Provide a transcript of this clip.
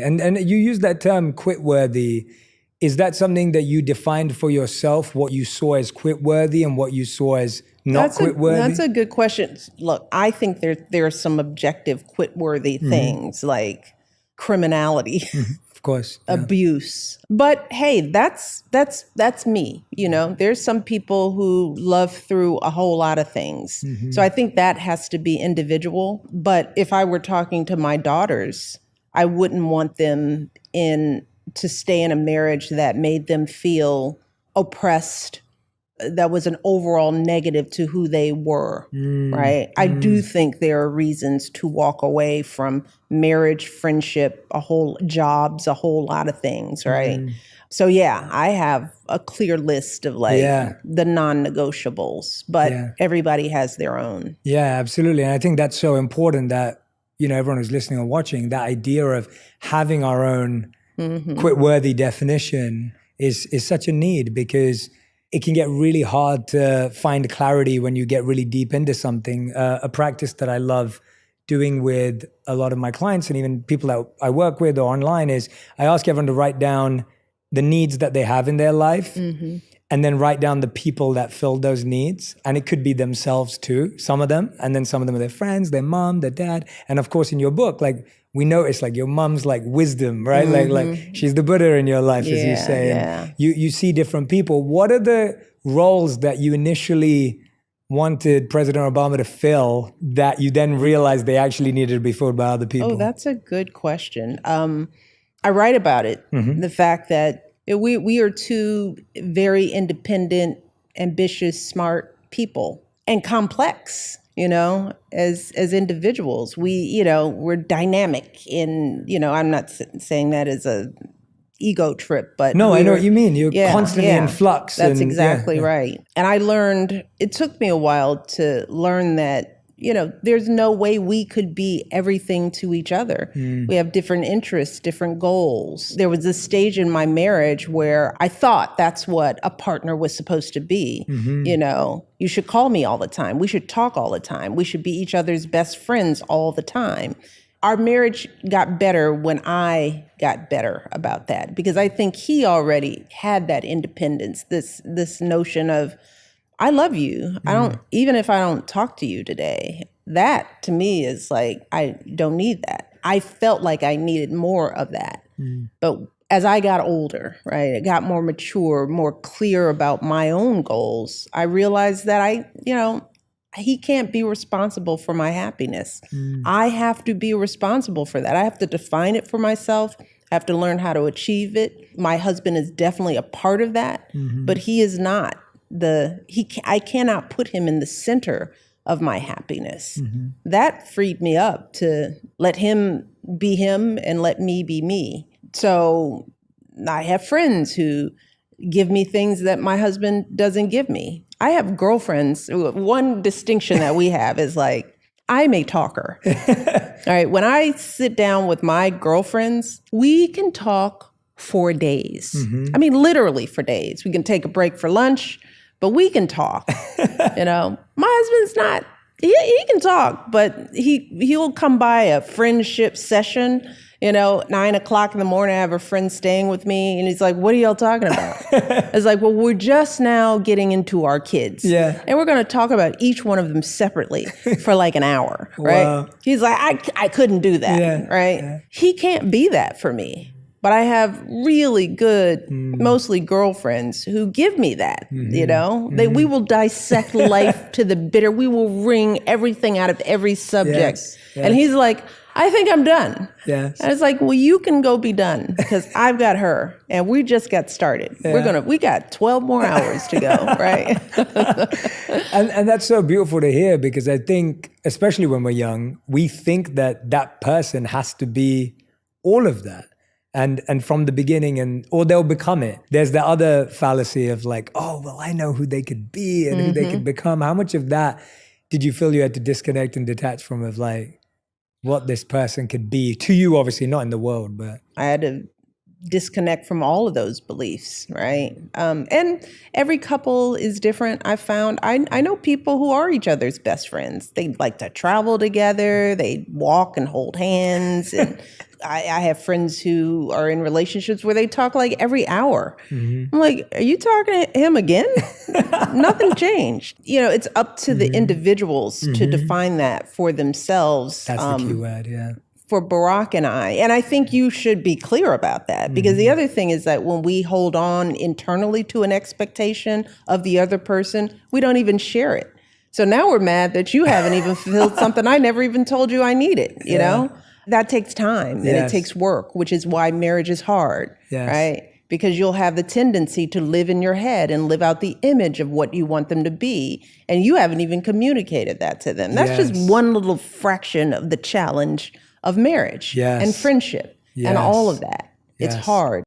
And you use that term quit worthy. Is that something that you defined for yourself, what you saw as quit worthy and what you saw as not quit worthy? That's a good question. Look, I think there are some objective quit worthy things like criminality, Of course. abuse. But hey, that's me. You know, there's some people who love through a whole lot of things. So I think that has to be individual. But if I were talking to my daughters, I wouldn't want them to stay in a marriage that made them feel oppressed, that was an overall negative to who they were, right? I do think there are reasons to walk away from marriage, friendship, jobs, a whole lot of things, right? So yeah, I have a clear list of the non-negotiables, but everybody has their own. Yeah, absolutely. And I think that's so important that, you know, everyone who's listening or watching, that idea of having our own quit-worthy definition is such a need, because it can get really hard to find clarity when you get really deep into something. A practice that I love doing with a lot of my clients and even people that I work with or online is I ask everyone to write down the needs that they have in their life and then write down the people that fill those needs. And it could be themselves too, some of them, and then some of them are their friends, their mom, their dad. And of course, in your book, like we notice like your mom's like wisdom, right? Like she's the Buddha in your life, as you say. And you see different people. What are the roles that you initially wanted President Obama to fill that you then realized they actually needed to be filled by other people? Oh, that's a good question. I write about it, the fact that we are two very independent, ambitious, smart people, and complex, you know, as individuals. We're dynamic in, you know, I'm not saying that as a ego trip, but no, I know what you mean. You're constantly in flux. That's exactly right. And I learned, it took me a while to learn that, you know, there's no way we could be everything to each other. We have different interests, different goals. There was this stage in my marriage where I thought that's what a partner was supposed to be. You know, you should call me all the time. We should talk all the time. We should be each other's best friends all the time. Our marriage got better when I got better about that, because I think he already had that independence, this notion of, I love you. I don't, even if I don't talk to you today, that to me is like, I don't need that. I felt like I needed more of that. But as I got older, right, I got more mature, more clear about my own goals, I realized that he can't be responsible for my happiness. I have to be responsible for that. I have to define it for myself. I have to learn how to achieve it. My husband is definitely a part of that, but he is not. I cannot put him in the center of my happiness. That freed me up to let him be him and let me be me. So I have friends who give me things that my husband doesn't give me. I have girlfriends. One distinction that we have is like, I'm a talker. All right. When I sit down with my girlfriends, we can talk for days. I mean, literally for days. We can take a break for lunch, but we can talk. You know, my husband's not, he can talk, but he'll come by a friendship session, you know, 9:00 in the morning. I have a friend staying with me and he's like, what are y'all talking about? It's like, well, we're just now getting into our kids. And we're going to talk about each one of them separately for like an hour, right? Wow. He's like, I couldn't do that, right? He can't be that for me. But I have really good, mostly girlfriends who give me that, you know? We will dissect life to the bitter. We will wring everything out of every subject. And he's like, I think I'm done. And it's like, well, you can go be done because I've got her and we just got started. We got 12 more hours to go, right? and that's so beautiful to hear, because I think, especially when we're young, we think that person has to be all of that. And from the beginning, or they'll become it. There's the other fallacy of like, oh, well, I know who they could be and who they could become. How much of that did you feel you had to disconnect and detach from, of like what this person could be to you, obviously not in the world, but I had to disconnect from all of those beliefs, right? And every couple is different. I found I know people who are each other's best friends. They like to travel together. They walk and hold hands. And I have friends who are in relationships where they talk like every hour. I'm like, are you talking to him again? Nothing changed. You know, it's up to the individuals to define that for themselves. That's the key word, yeah. For Barack and I think you should be clear about that, because the other thing is that when we hold on internally to an expectation of the other person, we don't even share it. So now we're mad that you haven't even fulfilled something I never even told you I needed, you know? That takes time and it takes work, which is why marriage is hard, right? Because you'll have the tendency to live in your head and live out the image of what you want them to be. And you haven't even communicated that to them. That's just one little fraction of the challenge of marriage and friendship and all of that. It's hard.